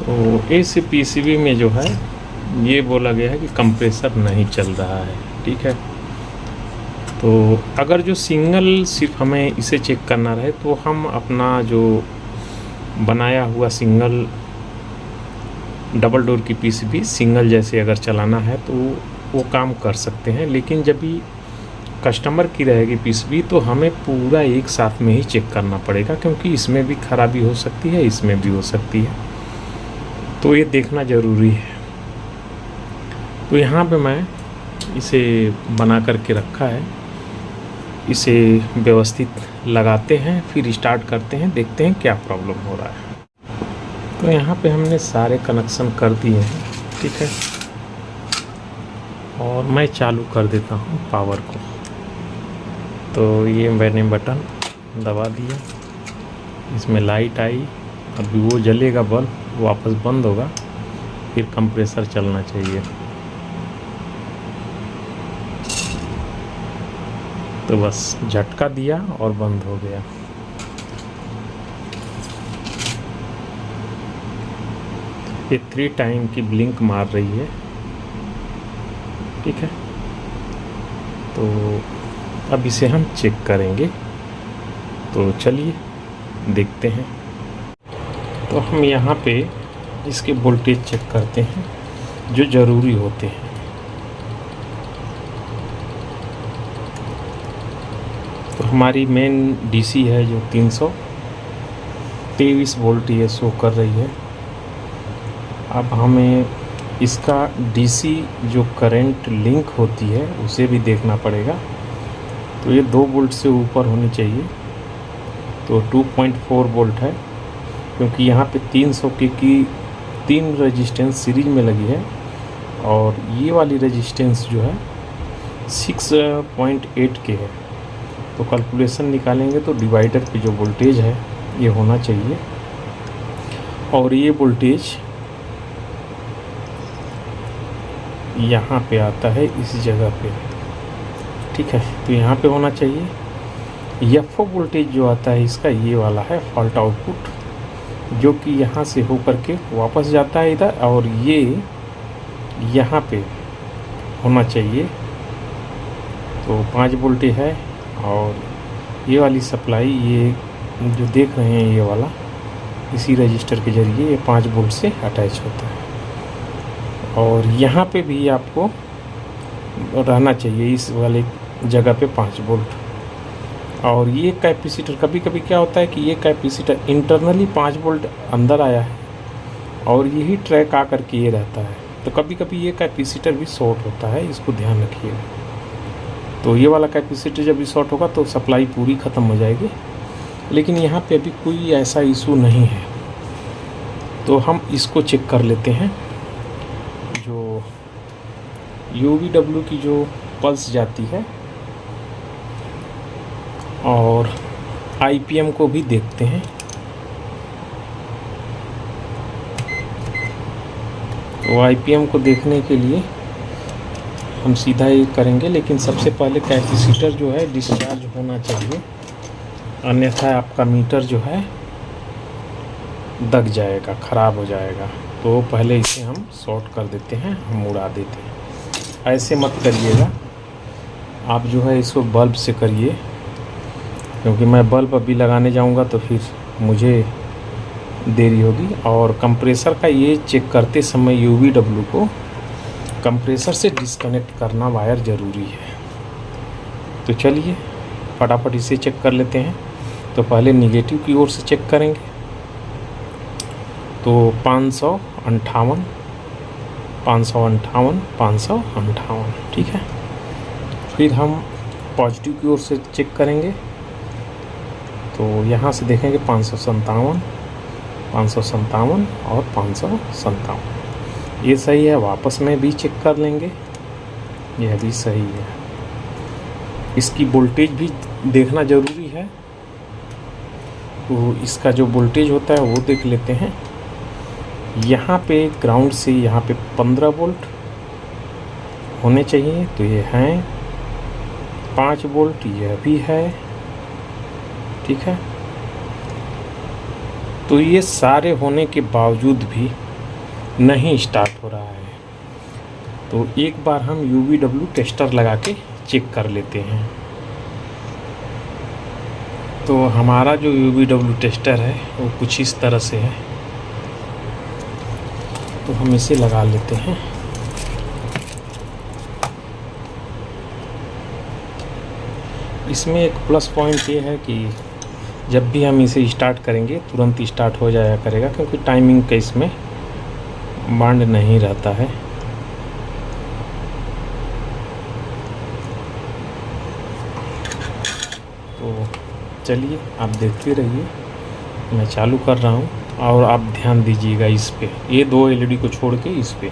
तो इस पीसीबी में जो है ये बोला गया है कि कंप्रेसर नहीं चल रहा है। ठीक है, तो अगर जो सिंगल सिर्फ हमें इसे चेक करना रहे तो हम अपना जो बनाया हुआ सिंगल डबल डोर की पीसीबी सिंगल जैसे अगर चलाना है तो वो काम कर सकते हैं। लेकिन जब भी कस्टमर की रहेगी पीसीबी तो हमें पूरा एक साथ में ही चेक करना पड़ेगा, क्योंकि इसमें भी खराबी हो सकती है, इसमें भी हो सकती है, तो ये देखना ज़रूरी है। तो यहाँ पे मैं इसे बना करके रखा है, इसे व्यवस्थित लगाते हैं, फिर स्टार्ट करते हैं, देखते हैं क्या प्रॉब्लम हो रहा है। तो यहाँ पे हमने सारे कनेक्शन कर दिए हैं। ठीक है, और मैं चालू कर देता हूँ पावर को। तो ये मैंने बटन दबा दिया, इसमें लाइट आई, अभी वो जलेगा बल्ब, वापस बंद होगा, फिर कंप्रेसर चलना चाहिए। तो बस झटका दिया और बंद हो गया। ये 3 टाइम की ब्लिंक मार रही है। ठीक है, तो अब इसे हम चेक करेंगे, तो चलिए देखते हैं। तो हम यहाँ पे इसके वोल्टेज चेक करते हैं जो ज़रूरी होते हैं। तो हमारी मेन डीसी है जो 323 वोल्ट ये शो कर रही है। अब हमें इसका डीसी जो करंट लिंक होती है उसे भी देखना पड़ेगा। तो ये 2 वोल्ट से ऊपर होनी चाहिए, तो 2.4 वोल्ट है, क्योंकि यहाँ पे 300 के की 3 रेजिस्टेंस सीरीज में लगी है, और ये वाली रेजिस्टेंस जो है 6.8 के है। तो कैलकुलेशन निकालेंगे तो डिवाइडर पे जो वोल्टेज है ये होना चाहिए, और ये वोल्टेज यहाँ पे आता है इस जगह पे। ठीक है, तो यहाँ पे होना चाहिए। एफओ वोल्टेज जो आता है इसका ये वाला है फॉल्ट आउटपुट, जो कि यहाँ से होकर के वापस जाता है इधर, और ये यहाँ पे होना चाहिए। तो 5 वोल्ट है, और ये वाली सप्लाई ये जो देख रहे हैं ये वाला इसी रजिस्टर के जरिए ये 5 वोल्ट से अटैच होता है। और यहाँ पे भी आपको रहना चाहिए इस वाले जगह पे 5 वोल्ट। और ये कैपेसिटर कभी कभी क्या होता है कि ये कैपेसिटर इंटरनली 5 वोल्ट अंदर आया है, और यही ट्रैक आकर के ये रहता है, तो कभी कभी ये कैपेसिटर भी शॉर्ट होता है, इसको ध्यान रखिएगा। तो ये वाला कैपेसिटर जब भी शॉर्ट होगा तो सप्लाई पूरी ख़त्म हो जाएगी, लेकिन यहाँ पे अभी कोई ऐसा इशू नहीं है। तो हम इसको चेक कर लेते हैं। जो UVW की जो पल्स जाती है, और IPM को भी देखते हैं। तो IPM को देखने के लिए हम सीधा ये करेंगे, लेकिन सबसे पहले कैपेसिटर जो है डिस्चार्ज होना चाहिए, अन्यथा आपका मीटर जो है दग जाएगा, ख़राब हो जाएगा। तो पहले इसे हम शॉर्ट कर देते हैं, हम उड़ा देते हैं। ऐसे मत करिएगा, आप जो है इसको बल्ब से करिए, क्योंकि मैं बल्ब अभी लगाने जाऊंगा तो फिर मुझे देरी होगी। और कंप्रेसर का ये चेक करते समय UVW को कंप्रेसर से डिस्कनेक्ट करना वायर ज़रूरी है। तो चलिए फटाफट इसे चेक कर लेते हैं। तो पहले निगेटिव की ओर से चेक करेंगे, तो 558, 558, 558। ठीक है, फिर हम पॉजिटिव की ओर से चेक करेंगे, तो यहाँ से देखेंगे 557, 557 और 557। ये सही है, वापस में भी चेक कर लेंगे, यह भी सही है। इसकी वोल्टेज भी देखना ज़रूरी है, तो इसका जो वोल्टेज होता है वो देख लेते हैं। यहाँ पे ग्राउंड से यहाँ पे 15 वोल्ट होने चाहिए, तो ये हैं 5 वोल्ट, यह भी है। ठीक है, तो ये सारे होने के बावजूद भी नहीं स्टार्ट हो रहा है। तो एक बार हम UVW टेस्टर लगा के चेक कर लेते हैं। तो हमारा जो UVW टेस्टर है वो कुछ इस तरह से है, तो हम इसे लगा लेते हैं। इसमें एक प्लस पॉइंट ये है कि जब भी हम इसे स्टार्ट करेंगे तुरंत स्टार्ट हो जाया करेगा, क्योंकि टाइमिंग का इसमें बांड नहीं रहता है। तो चलिए आप देखते रहिए, मैं चालू कर रहा हूँ और आप ध्यान दीजिएगा इस पे, ये 2 LED को छोड़ के इस पे।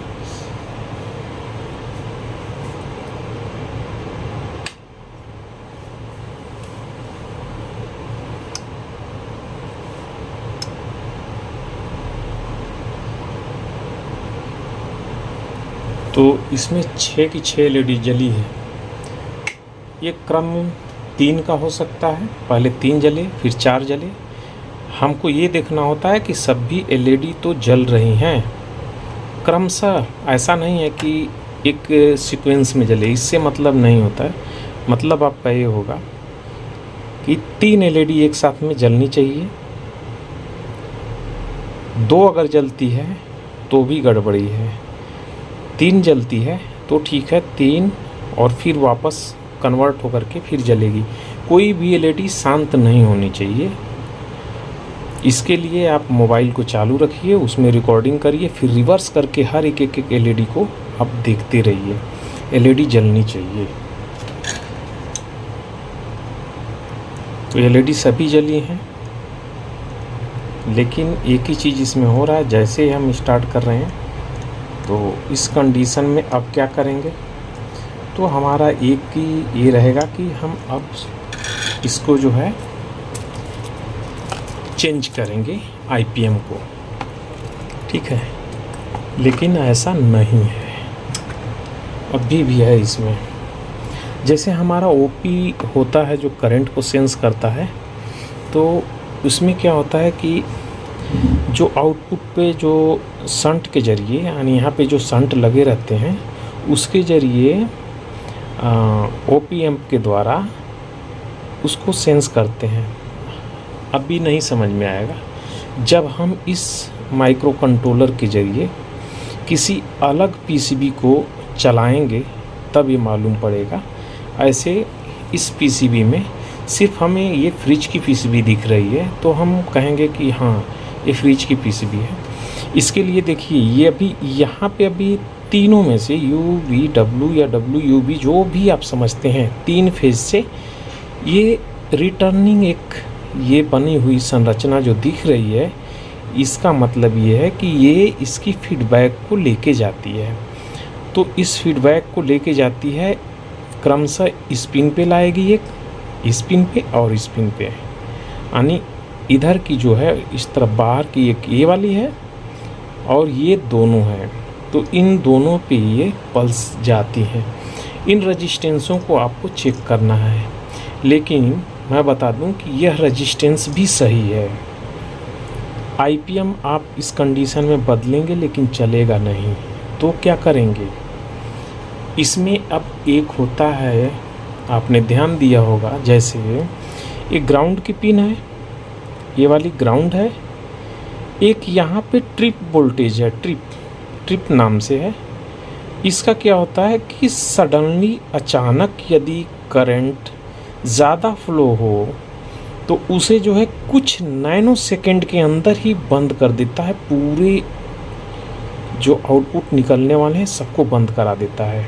तो इसमें 6 की 6 LED जली है। ये क्रम 3 का हो सकता है, पहले 3 जले फिर 4 जले। हमको ये देखना होता है कि सभी LED तो जल रही हैं क्रमशः, ऐसा नहीं है कि एक सीक्वेंस में जले, इससे मतलब नहीं होता है। मतलब आपका ये होगा कि 3 LED एक साथ में जलनी चाहिए। 2 अगर जलती है तो भी गड़बड़ी है, 3 जलती है तो ठीक है, 3 और फिर वापस कन्वर्ट होकर के फिर जलेगी। कोई भी LED शांत नहीं होनी चाहिए। इसके लिए आप मोबाइल को चालू रखिए, उसमें रिकॉर्डिंग करिए, फिर रिवर्स करके हर एक LED को आप देखते रहिए। LED जलनी चाहिए। तो LED सभी जली हैं, लेकिन एक ही चीज़ इसमें हो रहा है, जैसे ही हम स्टार्ट कर रहे हैं तो इस कंडीशन में अब क्या करेंगे, तो हमारा एक ही ये रहेगा कि हम अब इसको जो है चेंज करेंगे IPM को, ठीक है। लेकिन ऐसा नहीं है, अभी भी है इसमें। जैसे हमारा OP होता है जो करंट को सेंस करता है, तो उसमें क्या होता है कि जो आउटपुट पे जो शंट के ज़रिए, यानी यहाँ पे जो शंट लगे रहते हैं उसके ज़रिए OP एम्प के द्वारा उसको सेंस करते हैं। अभी नहीं समझ में आएगा, जब हम इस माइक्रो कंट्रोलर के ज़रिए किसी अलग PCB को चलाएंगे तब ये मालूम पड़ेगा। ऐसे इस PCB में सिर्फ हमें ये फ्रिज की PCB दिख रही है, तो हम कहेंगे कि हाँ ये फ्रिज की PCB है। इसके लिए देखिए, ये अभी यहाँ पे अभी तीनों में से UVW या WUV जो भी आप समझते हैं, 3 फेज से ये रिटर्निंग एक ये बनी हुई संरचना जो दिख रही है, इसका मतलब ये है कि ये इसकी फीडबैक को लेके जाती है। तो इस फीडबैक को लेके जाती है, क्रमशः स्पिन पे लाएगी, एक स्पिन पे और स्पिन पे, यानी इधर की जो है इस तरफ बाहर की एक ये वाली है और ये दोनों हैं, तो इन दोनों पे ये पल्स जाती है। इन रजिस्टेंसों को आपको चेक करना है, लेकिन मैं बता दूं कि यह रजिस्टेंस भी सही है। IPM आप इस कंडीशन में बदलेंगे लेकिन चलेगा नहीं, तो क्या करेंगे, इसमें अब एक होता है, आपने ध्यान दिया होगा, जैसे एक ग्राउंड की पिन है, ये वाली ग्राउंड है, एक यहाँ पे ट्रिप वोल्टेज है, ट्रिप नाम से है। इसका क्या होता है कि सडनली अचानक यदि करंट ज़्यादा फ्लो हो तो उसे जो है कुछ नैनो सेकेंड के अंदर ही बंद कर देता है, पूरे जो आउटपुट निकलने वाले हैं सबको बंद करा देता है।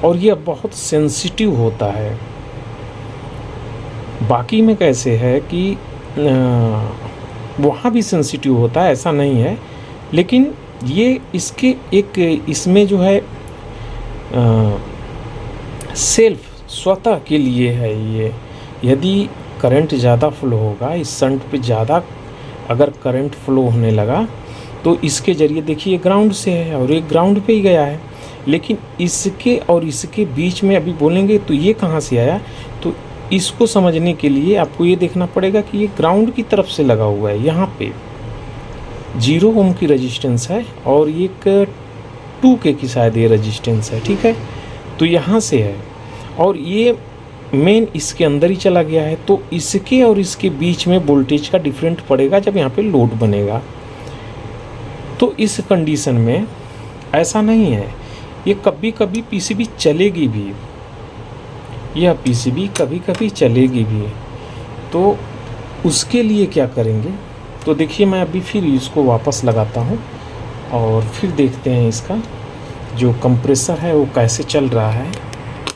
और यह बहुत सेंसिटिव होता है। बाकी में कैसे है कि वहाँ भी सेंसिटिव होता है, ऐसा नहीं है, लेकिन ये इसके एक इसमें जो है सेल्फ स्वतः के लिए है। ये यदि करंट ज़्यादा फ्लो होगा, इस शंट पे ज़्यादा अगर करंट फ्लो होने लगा तो इसके ज़रिए देखिए ग्राउंड से है और एक ग्राउंड पे ही गया है, लेकिन इसके और इसके बीच में अभी बोलेंगे तो ये कहाँ से आया, तो इसको समझने के लिए आपको ये देखना पड़ेगा कि ये ग्राउंड की तरफ से लगा हुआ है यहाँ पे। 0 ओम की रजिस्टेंस है और एक 2K की शायद ये रजिस्टेंस है, ठीक है। तो यहाँ से है और ये मेन इसके अंदर ही चला गया है, तो इसके और इसके बीच में वोल्टेज का डिफरेंट पड़ेगा जब यहाँ पे लोड बनेगा। तो इस कंडीशन में ऐसा नहीं है, ये कभी कभी पीसीबी चलेगी भी, यह पीसीबी कभी कभी चलेगी भी। तो उसके लिए क्या करेंगे, तो देखिए मैं अभी फिर इसको वापस लगाता हूँ और फिर देखते हैं इसका जो कंप्रेसर है वो कैसे चल रहा है।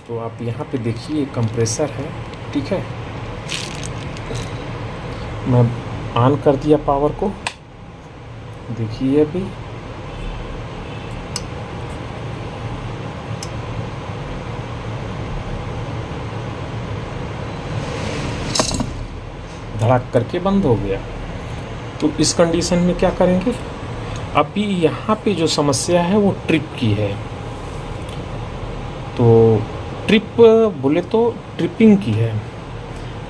तो आप यहाँ पे देखिए कंप्रेसर है, ठीक है। मैं ऑन कर दिया पावर को, देखिए अभी धड़ाक करके बंद हो गया। तो इस कंडीशन में क्या करेंगे, अभी यहाँ पे जो समस्या है वो ट्रिप की है। तो ट्रिप बोले तो ट्रिपिंग की है।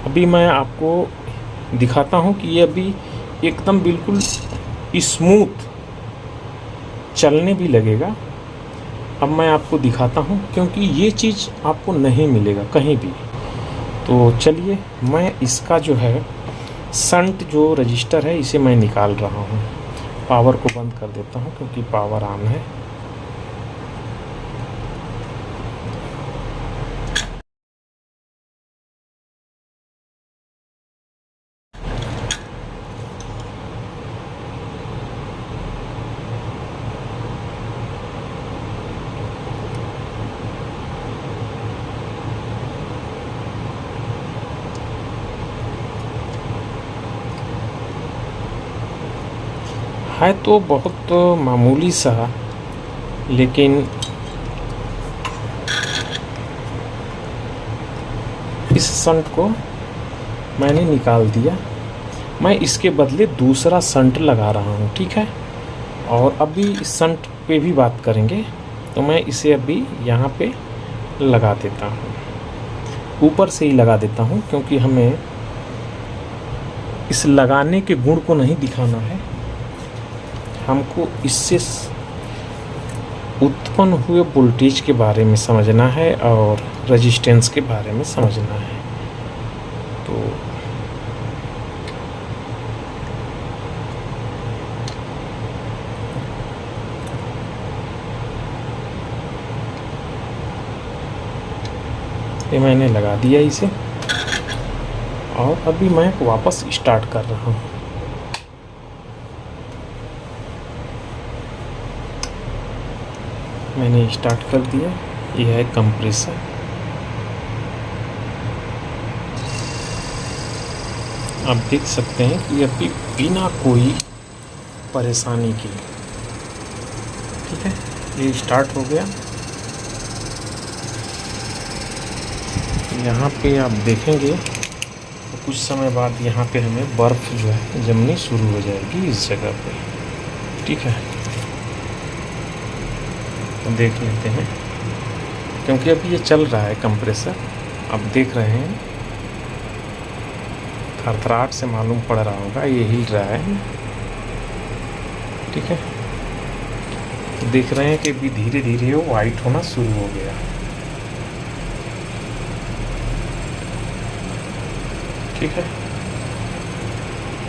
अभी मैं आपको दिखाता हूँ कि ये अभी एकदम बिल्कुल स्मूथ चलने भी लगेगा। अब मैं आपको दिखाता हूँ क्योंकि ये चीज़ आपको नहीं मिलेगा कहीं भी। तो चलिए मैं इसका जो है शंट जो रजिस्टर है इसे मैं निकाल रहा हूँ। पावर को बंद कर देता हूँ क्योंकि पावर ऑन है। है तो बहुत मामूली सा, लेकिन इस शंट को मैंने निकाल दिया। मैं इसके बदले दूसरा शंट लगा रहा हूँ, ठीक है। और अभी इस शंट पे भी बात करेंगे। तो मैं इसे अभी यहाँ पे लगा देता हूँ, ऊपर से ही लगा देता हूँ क्योंकि हमें इस लगाने के गुण को नहीं दिखाना है, हमको इससे उत्पन्न हुए वोल्टेज के बारे में समझना है और रेजिस्टेंस के बारे में समझना है। तो ये मैंने लगा दिया इसे और अभी मैं वापस स्टार्ट कर रहा हूँ। मैंने स्टार्ट कर दिया। यह है कंप्रेसर। आप देख सकते हैं कि अभी बिना कोई परेशानी के, ठीक है, ये स्टार्ट हो गया। यहाँ पे आप देखेंगे तो कुछ समय बाद यहाँ पे हमें बर्फ़ जो है जमनी शुरू हो जाएगी इस जगह पे, ठीक है। तो देख लेते हैं क्योंकि अभी ये चल रहा है कंप्रेसर, आप देख रहे हैं थरथराहट से मालूम पड़ रहा होगा ये हिल रहा है, ठीक है। तो देख रहे हैं कि अभी धीरे धीरे वो वाइट होना शुरू हो गया, ठीक है।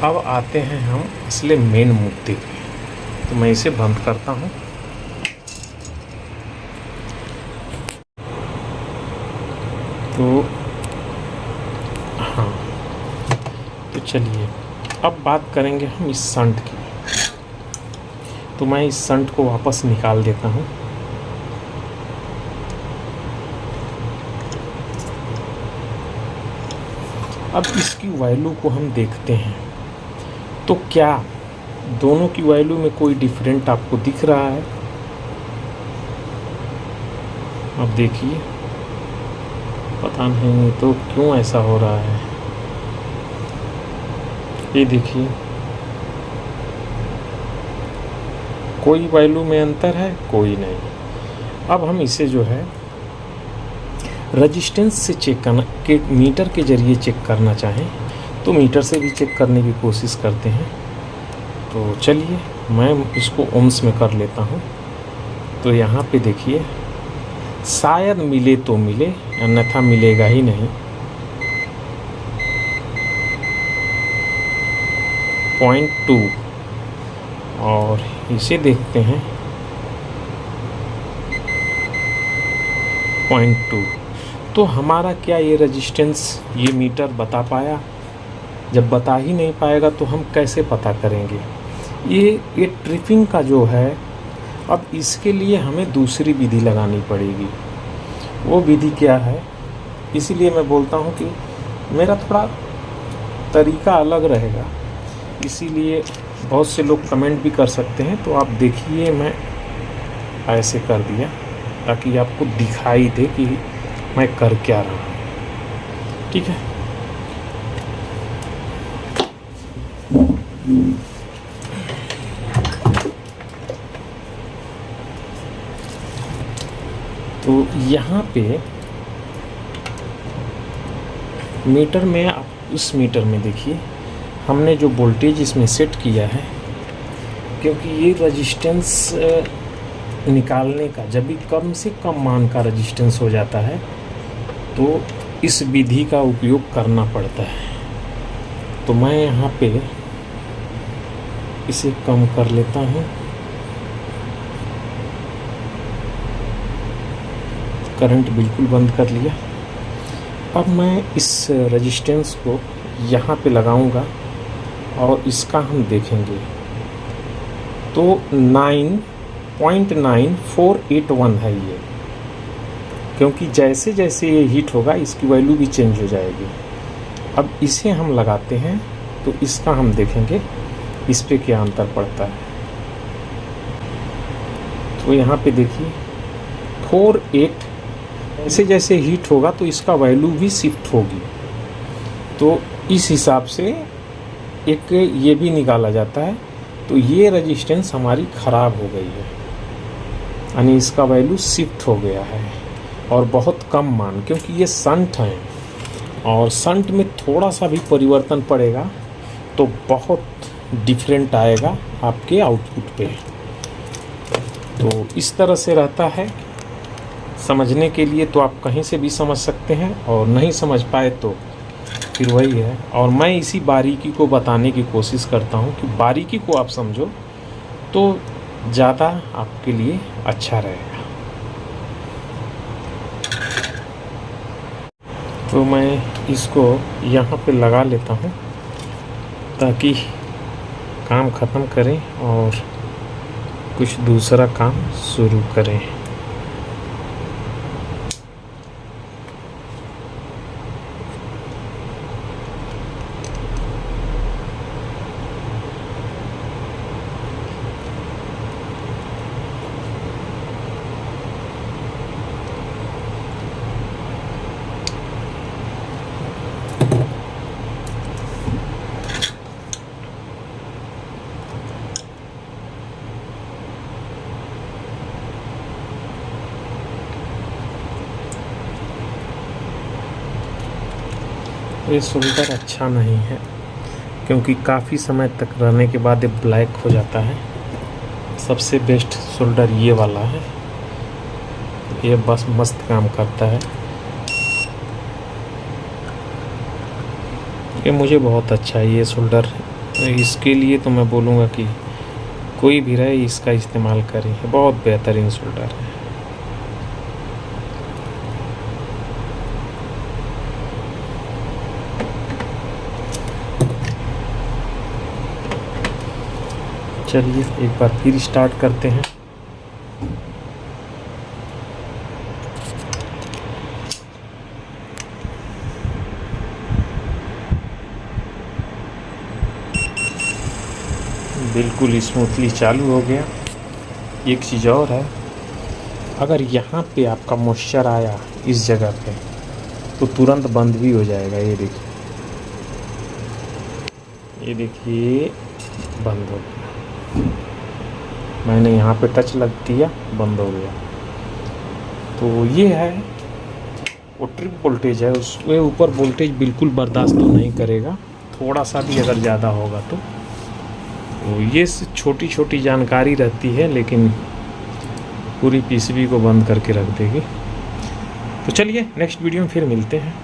अब आते हैं हम असले मेन मुद्दे पे। तो मैं इसे बंद करता हूँ। तो हाँ, तो चलिए अब बात करेंगे हम इस शंट की। तो मैं इस शंट को वापस निकाल देता हूँ। अब इसकी वैल्यू को हम देखते हैं तो क्या दोनों की वैल्यू में कोई डिफरेंट आपको दिख रहा है? अब देखिए, पता नहीं तो क्यों ऐसा हो रहा है। ये देखिए, कोई वैल्यू में अंतर है, कोई नहीं। अब हम इसे जो है रेजिस्टेंस से चेक करना के मीटर के ज़रिए चेक करना चाहें तो मीटर से भी चेक करने की कोशिश करते हैं। तो चलिए मैं इसको ओम्स में कर लेता हूँ। तो यहाँ पे देखिए, शायद मिले तो मिले, अन्यथा मिलेगा ही नहीं। 0.2 और इसे देखते हैं 0.2। तो हमारा क्या ये रेजिस्टेंस ये मीटर बता पाया? जब बता ही नहीं पाएगा तो हम कैसे पता करेंगे? ये ट्रिपिंग का जो है, अब इसके लिए हमें दूसरी विधि लगानी पड़ेगी। वो विधि क्या है? इसीलिए मैं बोलता हूँ कि मेरा थोड़ा तरीका अलग रहेगा, इसीलिए बहुत से लोग कमेंट भी कर सकते हैं। तो आप देखिए, मैं ऐसे कर दिया ताकि आपको दिखाई दे कि मैं कर क्या रहा हूँ। ठीक है, तो यहाँ पे मीटर में, आप इस मीटर में देखिए हमने जो वोल्टेज इसमें सेट किया है, क्योंकि ये रेजिस्टेंस निकालने का जब भी कम से कम मान का रेजिस्टेंस हो जाता है तो इस विधि का उपयोग करना पड़ता है। तो मैं यहाँ पे इसे कम कर लेता हूँ। करंट बिल्कुल बंद कर लिया। अब मैं इस रेजिस्टेंस को यहाँ पे लगाऊंगा और इसका हम देखेंगे। तो 9.9481 है ये, क्योंकि जैसे जैसे ये हीट होगा इसकी वैल्यू भी चेंज हो जाएगी। अब इसे हम लगाते हैं तो इसका हम देखेंगे इस पे क्या अंतर पड़ता है। तो यहाँ पे देखिए 48, जैसे जैसे हीट होगा तो इसका वैल्यू भी शिफ्ट होगी। तो इस हिसाब से एक ये भी निकाला जाता है। तो ये रेजिस्टेंस हमारी ख़राब हो गई है, यानी इसका वैल्यू शिफ्ट हो गया है और बहुत कम मान, क्योंकि ये शंट है और शंट में थोड़ा सा भी परिवर्तन पड़ेगा तो बहुत डिफरेंट आएगा आपके आउटपुट पे। तो इस तरह से रहता है। समझने के लिए तो आप कहीं से भी समझ सकते हैं, और नहीं समझ पाए तो फिर वही है। और मैं इसी बारीकी को बताने की कोशिश करता हूँ कि बारीकी को आप समझो तो ज़्यादा आपके लिए अच्छा रहेगा। तो मैं इसको यहाँ पे लगा लेता हूँ ताकि काम ख़त्म करें और कुछ दूसरा काम शुरू करें। ये सोल्डर अच्छा नहीं है, क्योंकि काफ़ी समय तक रहने के बाद ये ब्लैक हो जाता है। सबसे बेस्ट सोल्डर ये वाला है, ये बस मस्त काम करता है। ये मुझे बहुत अच्छा है ये सोल्डर। इसके लिए तो मैं बोलूँगा कि कोई भी रहे इसका इस्तेमाल करें, बहुत बेहतरीन सोल्डर है। चलिए एक बार फिर स्टार्ट करते हैं। बिल्कुल स्मूथली चालू हो गया। एक चीज़ और है, अगर यहाँ पे आपका मॉइस्चर आया इस जगह पे तो तुरंत बंद भी हो जाएगा। ये देखिए, ये देखिए बंद हो गया। मैंने यहाँ पे टच लग दिया, बंद हो गया। तो ये है वो ट्रिप वोल्टेज है, उसके ऊपर वोल्टेज बिल्कुल बर्दाश्त तो नहीं करेगा। थोड़ा सा भी अगर ज़्यादा होगा तो तो ये छोटी छोटी जानकारी रहती है, लेकिन पूरी पीसीबी को बंद करके रख देगी। तो चलिए नेक्स्ट वीडियो में फिर मिलते हैं।